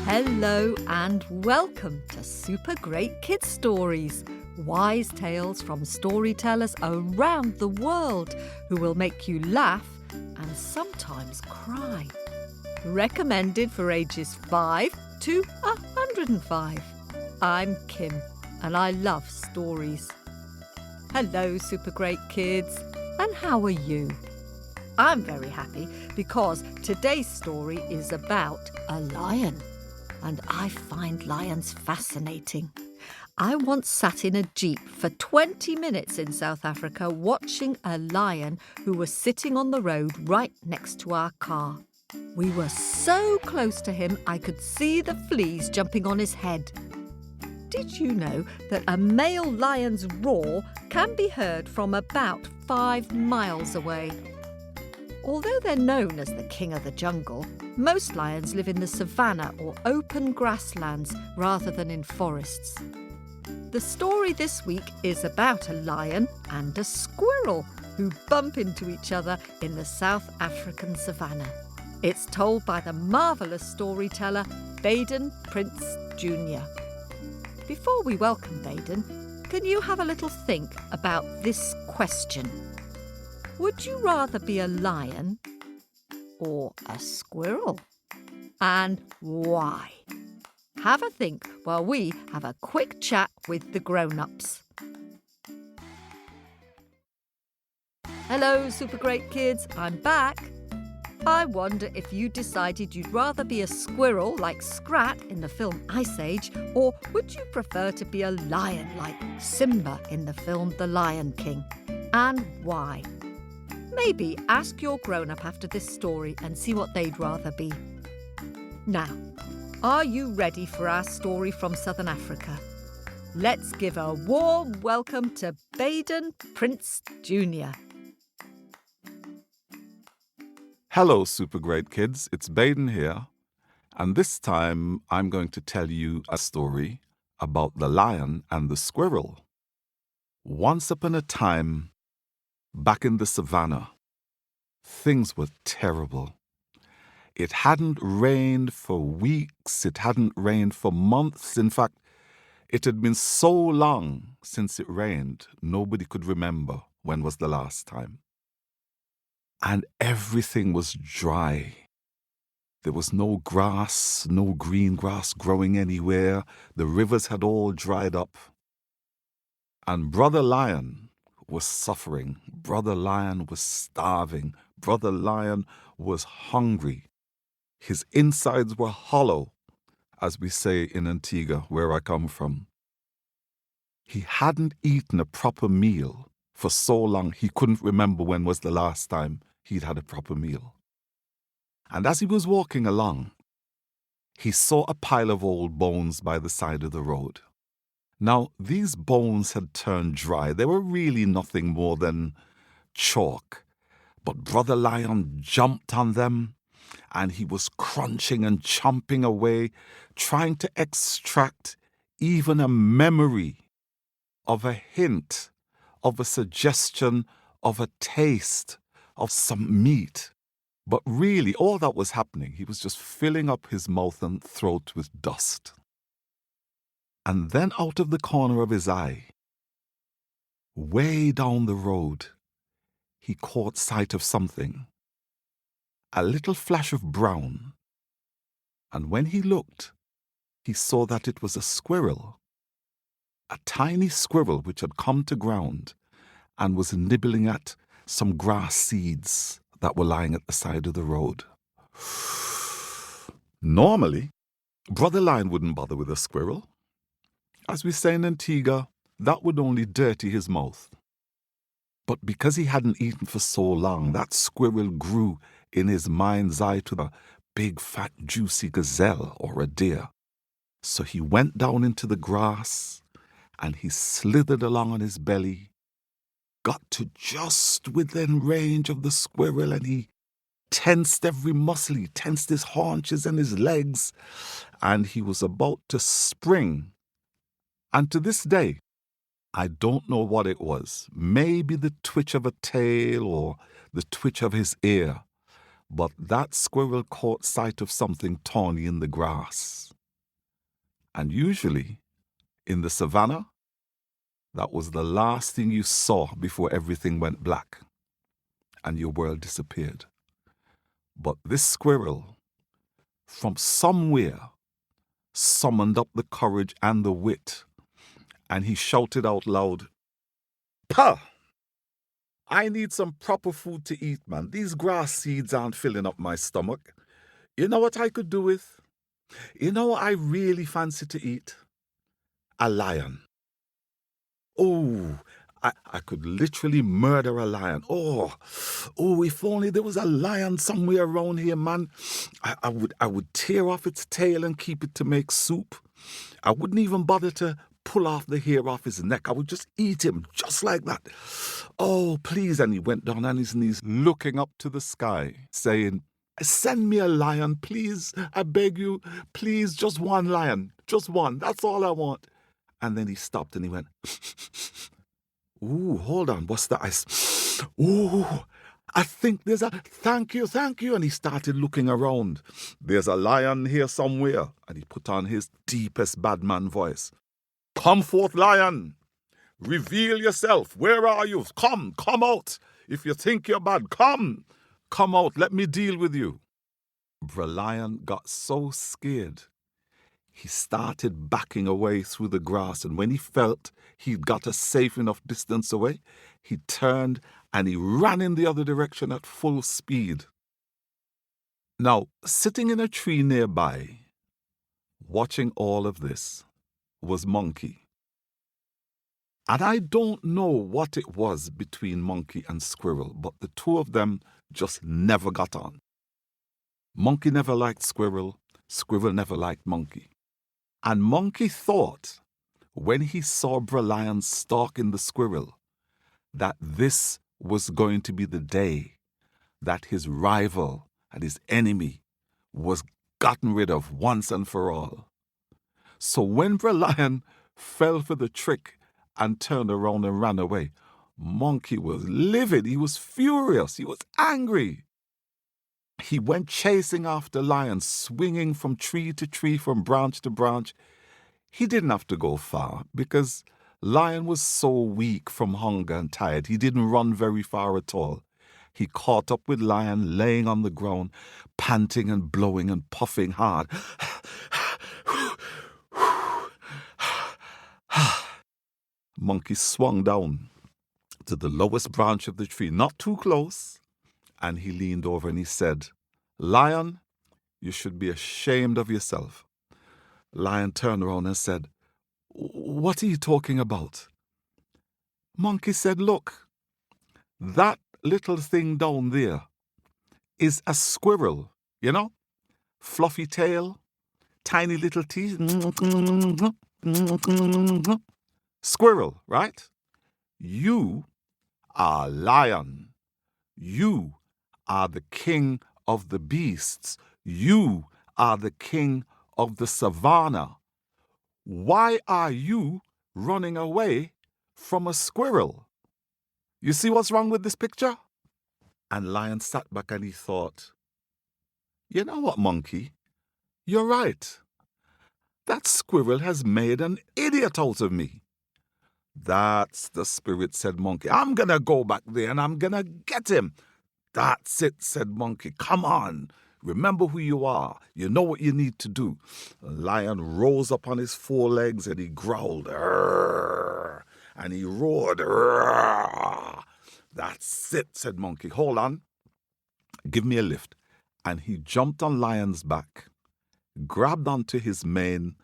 Hello and welcome to Super Great Kids Stories, wise tales from storytellers around the world who will make you laugh and sometimes cry. Recommended for ages 5 to 105. I'm Kim and I love stories. Hello Super Great Kids, and how are you? I'm very happy because today's story is about a lion. And I find lions fascinating. I once sat in a jeep for 20 minutes in South Africa watching a lion who was sitting on the road right next to our car. We were so close to him I could see the fleas jumping on his head. Did you know that a male lion's roar can be heard from about 5 miles away? Although they're known as the king of the jungle, most lions live in the savannah or open grasslands rather than in forests. The story this week is about a lion and a squirrel who bump into each other in the South African savannah. It's told by the marvellous storyteller Baden Prince Jr. Before we welcome Baden, can you have a little think about this question? Would you rather be a lion or a squirrel? And why? Have a think while we have a quick chat with the grown-ups. Hello, Super Great Kids, I'm back. I wonder if you decided you'd rather be a squirrel like Scrat in the film Ice Age, or would you prefer to be a lion like Simba in the film The Lion King? And why? Maybe ask your grown-up after this story and see what they'd rather be. Now, are you ready for our story from Southern Africa? Let's give a warm welcome to Baden Prince Jr. Hello, Super Great Kids. It's Baden here. And this time I'm going to tell you a story about the lion and the squirrel. Once upon a time, back in the savannah, things were terrible. It hadn't rained for weeks, it hadn't rained for months. In fact, it had been so long since it rained, nobody could remember when was the last time. And everything was dry. There was no grass, no green grass growing anywhere. The rivers had all dried up. And Brother Lion was suffering. Brother Lion was starving. Brother Lion was hungry. His insides were hollow, as we say in Antigua, where I come from. He hadn't eaten a proper meal for so long he couldn't remember when was the last time he'd had a proper meal. And as he was walking along, he saw a pile of old bones by the side of the road. Now, these bones had turned dry. They were really nothing more than chalk. But Brother Lion jumped on them, and he was crunching and chomping away, trying to extract even a memory of a hint, of a suggestion, of a taste, of some meat. But really, all that was happening, he was just filling up his mouth and throat with dust. And then out of the corner of his eye, way down the road, he caught sight of something, a little flash of brown. And when he looked, he saw that it was a squirrel, a tiny squirrel which had come to ground and was nibbling at some grass seeds that were lying at the side of the road. Normally, Brother Lion wouldn't bother with a squirrel. As we say in Antigua, that would only dirty his mouth. But because he hadn't eaten for so long, that squirrel grew in his mind's eye to a big, fat, juicy gazelle or a deer. So he went down into the grass and he slithered along on his belly, got to just within range of the squirrel, and he tensed every muscle. He tensed his haunches and his legs, and he was about to spring. And to this day, I don't know what it was. Maybe the twitch of a tail or the twitch of his ear. But that squirrel caught sight of something tawny in the grass. And usually, in the savannah, that was the last thing you saw before everything went black and your world disappeared. But this squirrel, from somewhere, summoned up the courage and the wit, and he shouted out loud, "Pah! I need some proper food to eat, man. These grass seeds aren't filling up my stomach. You know what I could do with? You know what I really fancy to eat? A lion. Oh, I could literally murder a lion. Oh, if only there was a lion somewhere around here, man. I would tear off its tail and keep it to make soup. I wouldn't even bother to pull off the hair off his neck. I would just eat him just like that. Oh, please." And he went down on his knees, looking up to the sky, saying, "Send me a lion, please. I beg you. Please, just one lion. Just one. That's all I want." And then he stopped and he went, "Ooh, hold on. What's that?" "Ooh, I think there's a thank you. And he started looking around. "There's a lion here somewhere." And he put on his deepest badman voice. "Come forth, lion. Reveal yourself. Where are you? Come out. If you think you're bad, come out. Let me deal with you." The lion got so scared, he started backing away through the grass, and when he felt he'd got a safe enough distance away, he turned and he ran in the other direction at full speed. Now, sitting in a tree nearby, watching all of this, was Monkey. And I don't know what it was between Monkey and Squirrel, but the two of them just never got on. Monkey never liked Squirrel, Squirrel never liked Monkey. And Monkey thought, when he saw Brer Lion stalking the squirrel, that this was going to be the day that his rival and his enemy was gotten rid of once and for all. So when Brer Lion fell for the trick and turned around and ran away, Monkey was livid. He was furious. He was angry. He went chasing after Lion, swinging from tree to tree, from branch to branch. He didn't have to go far because Lion was so weak from hunger and tired. He didn't run very far at all. He caught up with Lion laying on the ground, panting and blowing and puffing hard. Monkey swung down to the lowest branch of the tree, not too close, and he leaned over and he said, "Lion, you should be ashamed of yourself." Lion turned around and said, "What are you talking about?" Monkey said, "Look, that little thing down there is a squirrel, you know? Fluffy tail, tiny little teeth. Squirrel, right? You are a lion. You are the king of the beasts. You are the king of the savannah. Why are you running away from a squirrel? You see what's wrong with this picture?" And Lion sat back and he thought, "You know what, Monkey? You're right. That squirrel has made an idiot out of me." "That's the spirit," said Monkey. "I'm going to go back there and I'm going to get him." "That's it," said Monkey. "Come on. Remember who you are. You know what you need to do." Lion rose up on his forelegs and he growled, "Arr!" And he roared, "Arr!" "That's it," said Monkey. "Hold on. Give me a lift." And he jumped on Lion's back, grabbed onto his mane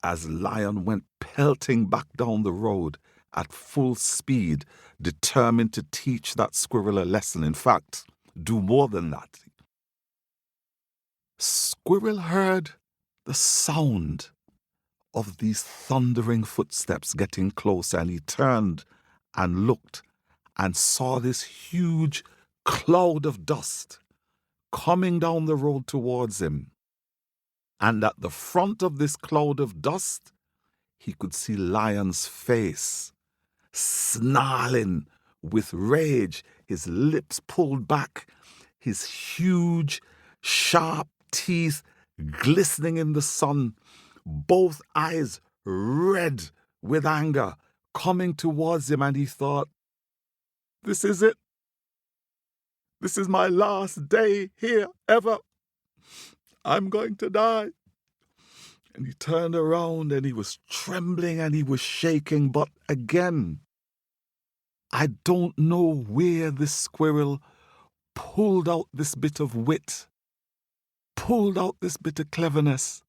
as Lion went pelting back down the road at full speed, determined to teach that squirrel a lesson. In fact, do more than that. Squirrel heard the sound of these thundering footsteps getting closer, and he turned and looked and saw this huge cloud of dust coming down the road towards him. And at the front of this cloud of dust, he could see Lion's face snarling with rage, his lips pulled back, his huge, sharp teeth glistening in the sun, both eyes red with anger, coming towards him, and he thought, "This is it. This is my last day here ever. I'm going to die." And he turned around and he was trembling and he was shaking. But again, I don't know where this squirrel pulled out this bit of wit, pulled out this bit of cleverness.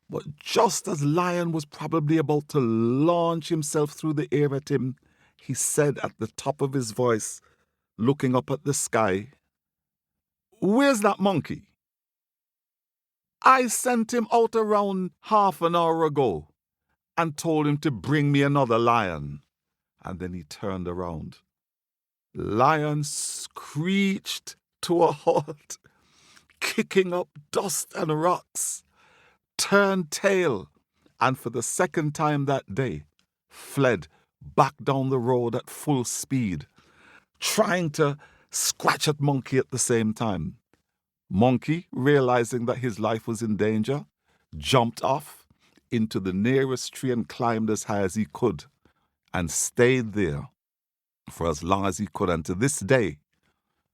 But just as Lion was probably about to launch himself through the air at him, he said at the top of his voice, looking up at the sky, "Where's that monkey? I sent him out around half an hour ago and told him to bring me another lion." And then he turned around. Lion screeched to a halt, kicking up dust and rocks, turned tail, and for the second time that day, fled back down the road at full speed, trying to scratch at Monkey at the same time. Monkey, realizing that his life was in danger, jumped off into the nearest tree and climbed as high as he could and stayed there for as long as he could. And to this day,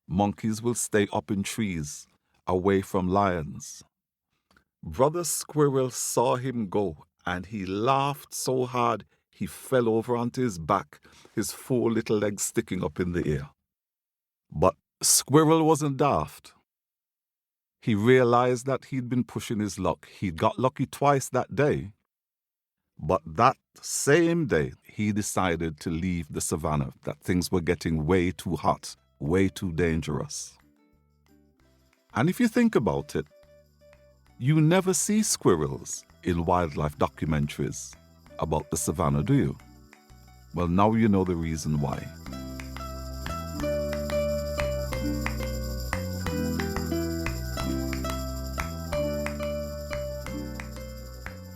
monkeys will stay up in trees away from lions. Brother Squirrel saw him go and he laughed so hard he fell over onto his back, his 4 little legs sticking up in the air. But Squirrel wasn't daft. He realized that he'd been pushing his luck. He'd got lucky twice that day. But that same day, he decided to leave the savannah, that things were getting way too hot, way too dangerous. And if you think about it, you never see squirrels in wildlife documentaries about the savannah, do you? Well, now you know the reason why.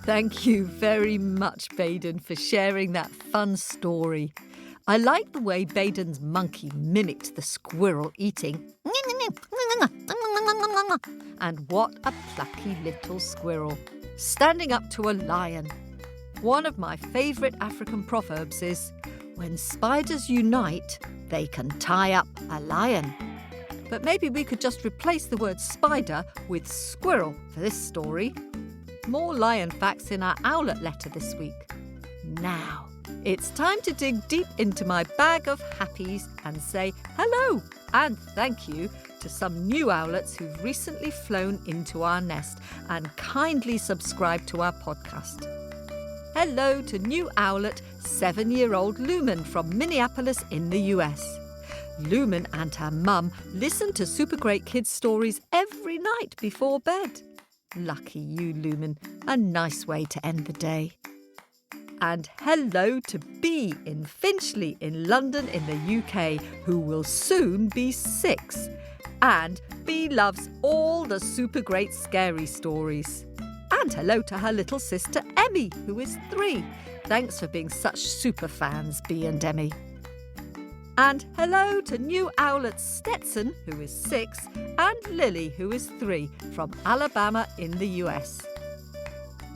Thank you very much, Baden, for sharing that fun story. I like the way Baden's monkey mimicked the squirrel eating. And what a plucky little squirrel, standing up to a lion. One of my favourite African proverbs is, "When spiders unite, they can tie up a lion." But maybe we could just replace the word spider with squirrel for this story. More lion facts in our owlet letter this week. Now, it's time to dig deep into my bag of happies and say hello and thank you to some new owlets who've recently flown into our nest and kindly subscribed to our podcast. Hello to new owlet 7-year-old Lumen from Minneapolis in the US. Lumen and her mum listen to Super Great Kids stories every night before bed. Lucky you, Lumen. A nice way to end the day. And hello to Bee in Finchley in London in the UK, who will soon be 6. And Bee loves all the super great scary stories. And hello to her little sister Emmy, who is 3. Thanks for being such super fans, Bee and Emmy. And hello to new owlets Stetson, who is 6, and Lily, who is 3, from Alabama in the US.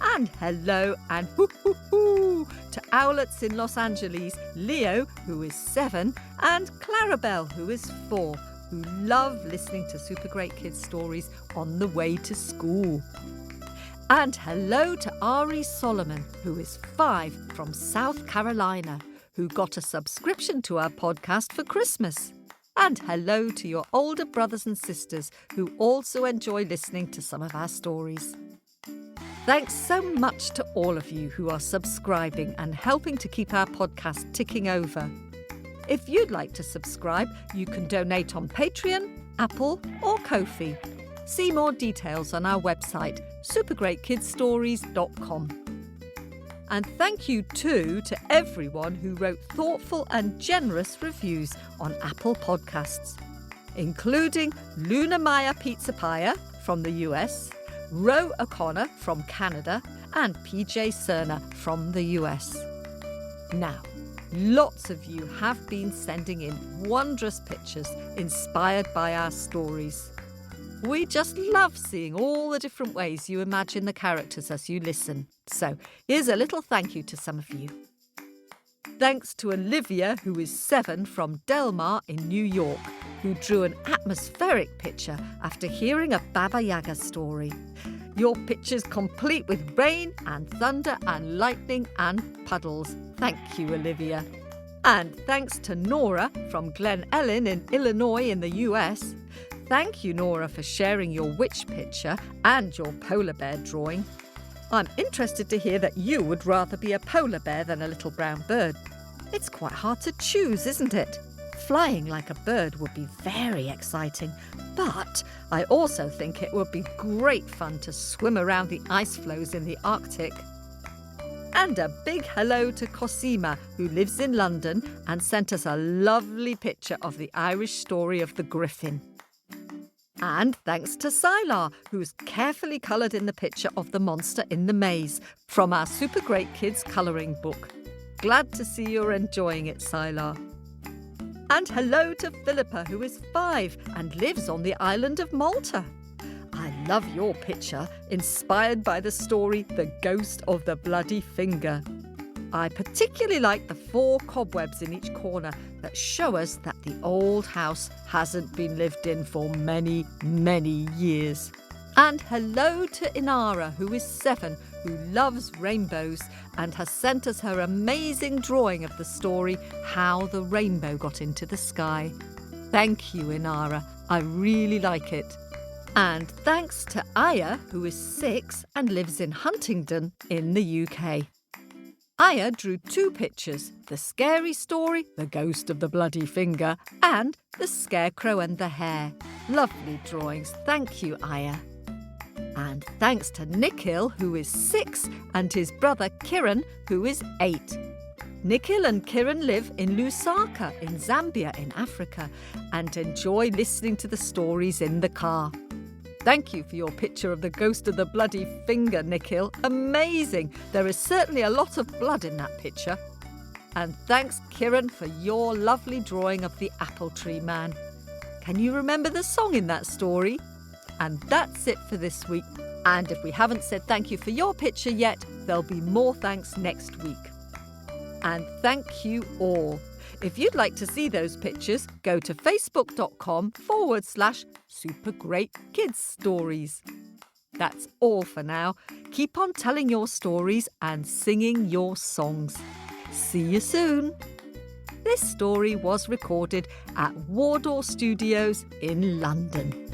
And hello and hoo-hoo-hoo to owlets in Los Angeles, Leo, who is 7, and Clarabelle, who is 4, who love listening to Super Great Kids stories on the way to school. And hello to Ari Solomon, who is 5, from South Carolina, who got a subscription to our podcast for Christmas. And hello to your older brothers and sisters who also enjoy listening to some of our stories. Thanks so much to all of you who are subscribing and helping to keep our podcast ticking over. If you'd like to subscribe, you can donate on Patreon, Apple or Ko-fi. See more details on our website, supergreatkidsstories.com. And thank you too to everyone who wrote thoughtful and generous reviews on Apple Podcasts, including Luna Maya Pizza Paya from the US, Ro O'Connor from Canada, and PJ Cerner from the US. Now, Lots of you have been sending in wondrous pictures inspired by our stories. We just love seeing all the different ways you imagine the characters as you listen. So here's a little thank you to some of you. Thanks to Olivia, who is 7 from Delmar in New York, who drew an atmospheric picture after hearing a Baba Yaga story. Your picture's complete with rain and thunder and lightning and puddles. Thank you, Olivia. And thanks to Nora from Glen Ellen in Illinois in the US. Thank you, Nora, for sharing your witch picture and your polar bear drawing. I'm interested to hear that you would rather be a polar bear than a little brown bird. It's quite hard to choose, isn't it? Flying like a bird would be very exciting, but I also think it would be great fun to swim around the ice floes in the Arctic. And a big hello to Cosima, who lives in London and sent us a lovely picture of the Irish story of the griffin. And thanks to Sylar, who's carefully coloured in the picture of the monster in the maze from our Super Great Kids colouring book. Glad to see you're enjoying it, Sylar. And hello to Philippa, who is 5 and lives on the island of Malta. I love your picture, inspired by the story The Ghost of the Bloody Finger. I particularly like the 4 cobwebs in each corner that show us that the old house hasn't been lived in for many, many years. And hello to Inara, who is 7, who loves rainbows and has sent us her amazing drawing of the story How the Rainbow Got into the Sky. Thank you, Inara. I really like it. And thanks to Aya, who is 6 and lives in Huntingdon in the UK. Aya drew 2 pictures, the scary story, The Ghost of the Bloody Finger, and The Scarecrow and the Hare. Lovely drawings. Thank you, Aya. And thanks to Nikhil, who is 6, and his brother Kiran, who is 8. Nikhil and Kiran live in Lusaka in Zambia in Africa and enjoy listening to the stories in the car. Thank you for your picture of the Ghost of the Bloody Finger, Nikhil. Amazing! There is certainly a lot of blood in that picture. And thanks, Kiran, for your lovely drawing of the apple tree man. Can you remember the song in that story? And that's it for this week. And if we haven't said thank you for your picture yet, there'll be more thanks next week. And thank you all. If you'd like to see those pictures, go to facebook.com/supergreatkidsstories. That's all for now. Keep on telling your stories and singing your songs. See you soon. This story was recorded at Wardour Studios in London.